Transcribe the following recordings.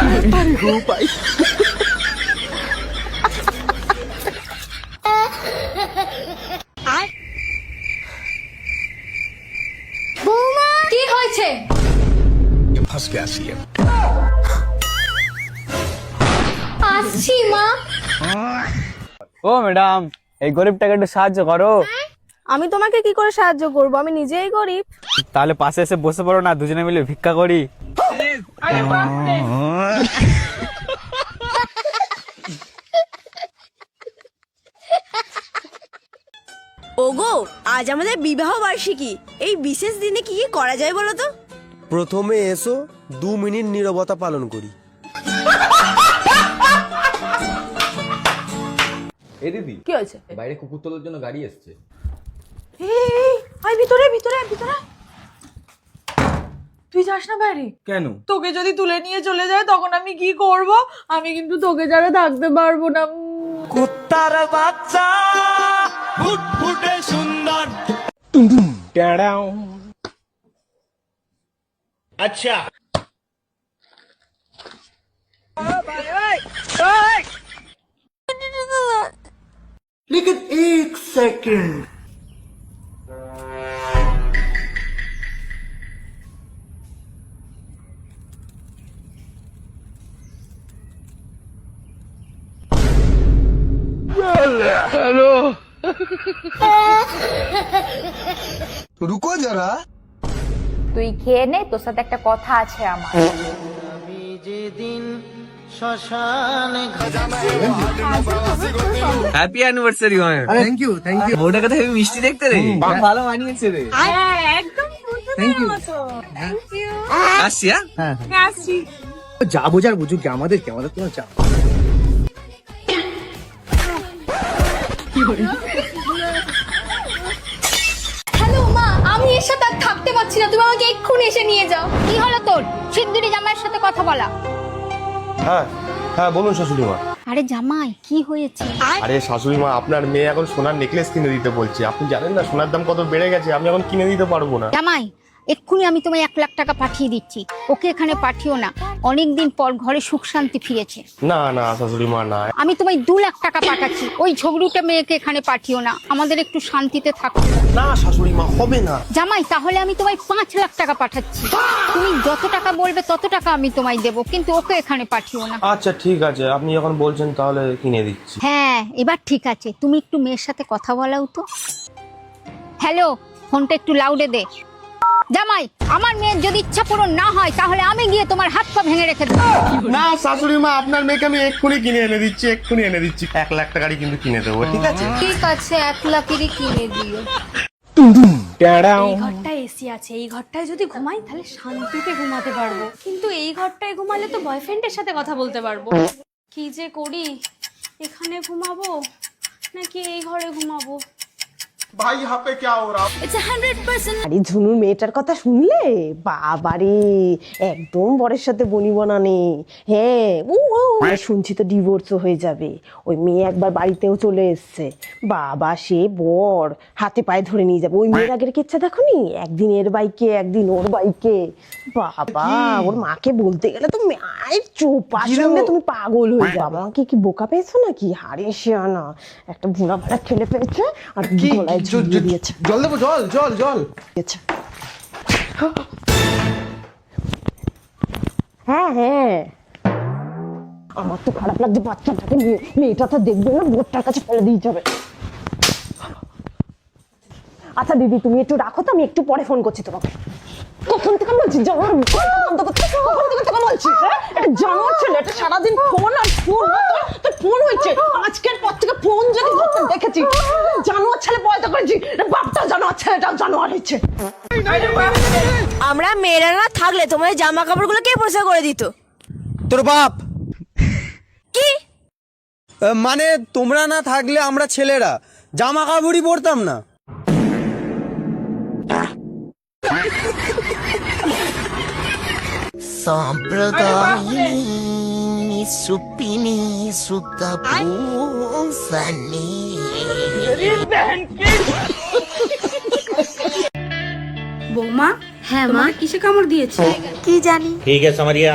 আরে গো ভাই। বৌমা কি হয়েছে? फंस गया सीएम। আসছি মা। ও ম্যাডাম, এই গরিবটাকে একটু সাহায্য করো। আমি তোমাকে কি করে সাহায্য করব? আমি নিজেই গরিব। তাহলে পাশে এসে বসে পড়ো না, দুজনে মিলে ভিক্ষা করি। ওগো, আজ আমাদের বিবাহ বার্ষিকী। এই বিশেষ দিনে কি কি করা যায় বলো তো? প্রথমে এসো 2 মিনিট নীরবতা পালন করি। এই দিদি, কি হয়েছে? বাইরে কুকুর তোলার জন্য গাড়ি এসছে। আয় ভিতরে ভিতরে ভিতরে। তুই যাস না বাইরে। কেন? তোকে যদি তুলে নিয়ে চলে যায় তখন আমি কি করব? আমি কিন্তু তোকে ছাড়া থাকতে পারবো না। কুত্তার বাচ্চা ফুটফুটে সুন্দর। আচ্ছা लेकिन एक सेकंड। রুকো যারা। তুই খেয়ে নে, তোর সাথে একটা কথা আছে আমার। হ্যাপি অ্যানিভার্সারি হয়। Thank you thank you. ওটা কথা হেবি মিষ্টি দেখতে রে, ভালো মানিয়েছে রে। একদম থ্যাংক ইউ। আসছি। হ্যাঁ আসছি। যা বোঝার বুঝুক, আমাদের কোনো চাপ। হ্যালো মা, আমি এর সাথে আর থাকতে পারছি না, তুমি আমাকে এক্ষুনি এসে নিয়ে যাও। কি হলো তোর? শিগগিরই জামাইয়ের সাথে কথা বলা। হ্যাঁ হ্যাঁ বলুন শাশুড়ি মা। আরে জামাই কি হয়েছে? আরে শাশুড়ি মা, আপনার মেয়ে এখন সোনার নেকলেস কিনে দিতে বলছে। আপনি জানেন না সোনার দাম কত বেড়ে গেছে, আমি এখন কিনে দিতে পারবো না। জামাই, এক্ষুনি আমি তোমায় 1 লাখ টাকা পাঠিয়ে দিচ্ছি। ওকে এখানে পাঠিও না, অনেকদিন পর ঘরে সুখ শান্তি ফিরেছে। না না শাশুড়ি মা না। আমি তোমায় 2 লাখ টাকা পাঠাচ্ছি। ওই ঝগড়ুটে মেয়েকে এখানে পাঠিও না, আমাদের একটু শান্তিতে থাকতে দাও। না শাশুড়ি মা, হবে না। জামাই, তাহলে আমি তোমায় 5 লাখ টাকা পাঠাচ্ছি। তুমি যত টাকা বলবে তত টাকা আমি তোমায় দেবো, কিন্তু ওকে এখানে পাঠিও না। আচ্ছা ঠিক আছে, আপনি যখন বলছেন তাহলে কিনে দিচ্ছি। হ্যাঁ, এবার ঠিক আছে। তুমি একটু মেয়ের সাথে কথা বলাও তো। হ্যালো, ফোনটা একটু লাউডে দে। জামাই, আমার মেয়ের যদি ইচ্ছা পূরণ না হয় তাহলে আমি গিয়ে তোমার হাত পা ভেঙে রেখে দেবো। না শাশুড়ি মা, আপনার মেয়েকে আমি এক্ষুনি কিনে এনে দিচ্ছি, এক্ষুনি এনে দিচ্ছি। 1 লাখ টাকারই কিন্তু কিনে দেবো, ঠিক আছে? ঠিক আছে, 1 লাখেরই কিনে দিও। এই ঘরটায় এসি আছে, এই ঘরটায় যদি ঘুমাই তাহলে শান্তিতে ঘুমাতে পারবো। কিন্তু এই ঘরটায় ঘুমালে তো বয়ফ্রেন্ডের সাথে কথা বলতে পারবো। কি যে করি, এখানে ঘুমাবো নাকি এই ঘরে ঘুমাবো? ভাই यहाँ पे क्या हो रहा? It's 100%। আরে ঝুনুর মেয়েটার কথা শুনলে? বাবারে, একদম বরের সাথে বনি বনানে। হ্যাঁ, শুনছি তো ডিভোর্সও হয়ে যাবে। ওই মেয়ে একবার বাড়িতেও চলে এসছে। বাবা, সে বর হাতে পায়ে ধরে নিয়ে যাবে। ওই মেয়ের আগের কিচ্ছা দেখোনি? একদিন এর বাইকে একদিন ওর বাইকে। বাবা, ওর মাকে বলতে গেলে তো মায়ের চোপা শুনলে তুমি পাগল হয়ে যাবে। বাবা আমাকে কি বোকা পেয়েছো নাকি? হারে শিয়ানা, একটা বুড়া ভাড়া খেলে ফেলেছে আর গলায় ঝুলিয়ে দিয়েছে। জল দেবো, জল জল জল। হ্যাঁ হ্যাঁ, আমার তো খারাপ লাগছে বাচ্চাটাকে নিয়ে। মেয়েটা তো দেখবে না, বোর্ডটার কাছে ফেলে দিয়ে যাবে। আচ্ছা দিদি, তুমি একটু রাখো তো, আমি একটু পরে ফোন করছি তোমাকে। কখন থেকে বলছি জানোয়ার বন্ধ করতে? কখন থেকে তোকে বলছি? হ্যাঁ, এটা জানোয়ার ছেলে, এটা সারাদিন ফোন আর ফোন। তোর ফোন হয়েছে, আজকের পর থেকে ফোন যদি ধরতে দেখেছি, জানোয়ার ছেলে পয়দা করেছি। বাপটা জানোয়ার, ছেলেটাও জানোয়ার হয়েছে। আমরা মেয়েরা না থাকলে তোমাদের জামা কাপড়গুলো কে পরিষ্কার করে দিত? তোর বাপ। কি মানে তোমরা না থাকলে আমরা ছেলেরা জামা কাপড়ই পরতাম না। সম্প্রদায়িনী সুপিনি সুতাপুসানি। বৌমা? হ্যাঁ মা। কিসে কামড় দিয়েছে? কি জানি। ठीक है समरिया।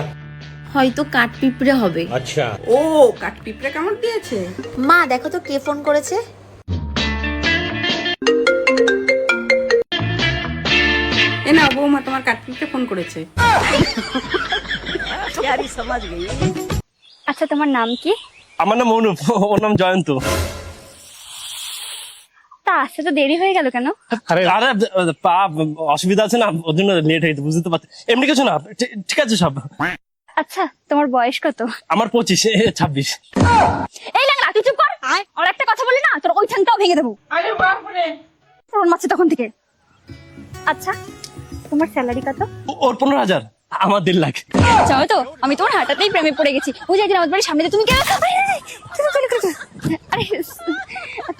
হয়তো কাঠপিঁপড়ে হবে। अच्छा ও কাঠপিঁপড়ে কামড় দিয়েছে। মা দেখো তো কে ফোন করেছে। এ না বৌমা, তোমার কাঠপিঁপড়ে ফোন করেছে। আচ্ছা তোমার নাম কি? আমার নাম অনুপ, ওর নাম জয়ন্ত। তা আসতে তো দেরি হয়ে গেল কেন? আরে পা অসুবিধা আছে না, ওর জন্য লেট হয়েছে, বুঝতে পারছি। এমনি কিছু না, ঠিক আছে সব। আচ্ছা তোমার বয়স কত? আমার 25, 26। এই লাগলা তুই চুপ কর। আর একটা কথা বলি না তোর ওই ঠ্যাংটাও ভেঙে দেবো। আরে বাপ রে, ফোন মারছে তখন থেকে। আচ্ছা তোমার স্যালারি কত? ওর 15,000, আমার 1.5 লাখ। চলো তো, আমি তোমার হাঁটাতেই প্রেমে পড়ে গেছি। ওই যে একদিন আমাদের বাড়ির সামনে দিয়ে তুমি আরে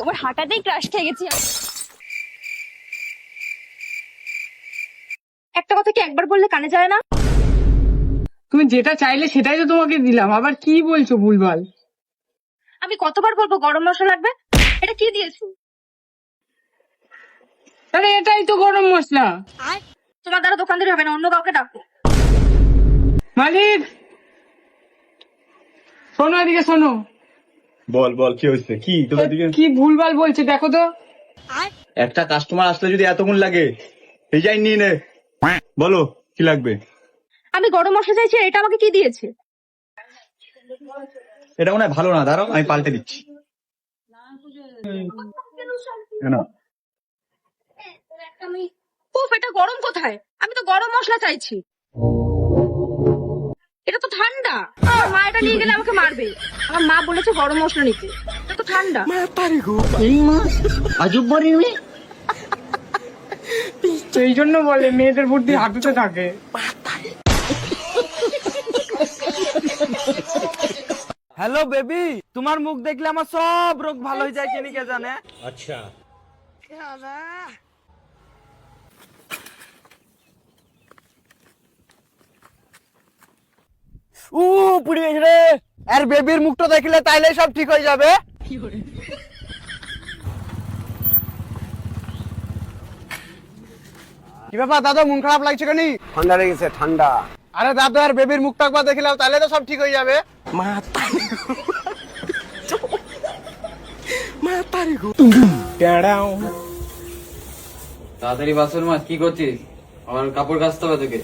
তোমার হাঁটাতেই ক্রাশ খেয়ে গেছি। একটা কথা কি একবার বললে কানে যায় না? তুমি যেটা চাইলে সেটাই তো তোমাকে দিলাম, আবার কি বলছো ভুলভাল? আমি কতবার বলবো গরম মশলা লাগবে? এটা কি দিয়েছো? আরে এটাই তো গরম মশলা। তোমার দ্বারা দোকানদারি হবে না, অন্য কাউকে ডাকো। মালিক শোনো, এদিকে শোনো। বল বল, কি হয়েছে? কি তোদের দিকে কি ভুলভাল বলছে দেখো তো। একটা কাস্টমার আসলে যদি এতক্ষণ লাগে, ডিজাইন নিয়ে নে। বলো কি লাগবে? আমি গরম মশলা চাইছি, এটা আমাকে কি দিয়েছে? এটা মনে হয় ভালো না, দাঁড়াও আমি পাল্টে দিচ্ছি। কেন? উফ, এটা গরম কোথায়? আমি তো গরম মশলা চাইছি। এটা তো ঠান্ডা। আমার মা এটা নিয়ে গেলে আমাকে মারবে। আমার মা বলেছে গরম মশলা নিতে, এটা তো ঠান্ডা। সেই জন্য বলে মেয়েদের বুদ্ধি হাঁটুতে থাকে। হ্যালো বেবি, তোমার মুখ দেখলে আমার সব রোগ ভালো হয়ে যায়, কেনি কে জানে। अच्छा পুড়ে গেছে রে। আর বেবির মুখটা দেখলে তাইলে সব ঠিক হয়ে যাবে। কি ব্যাপার দাদা, মন খারাপ লাগছে কেন? ঠান্ডা লেগেছে, ঠান্ডা। আরে দাদা, আর বেবির মুখটা একবার দেখলে তাহলে তো সব ঠিক হয়ে যাবে। তাড়াতাড়ি বাসন মাছ, কি করছিস? আমার কাপড় কাচতে হবে তোকে।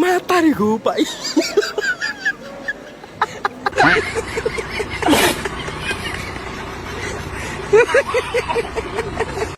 Matarigo, pai.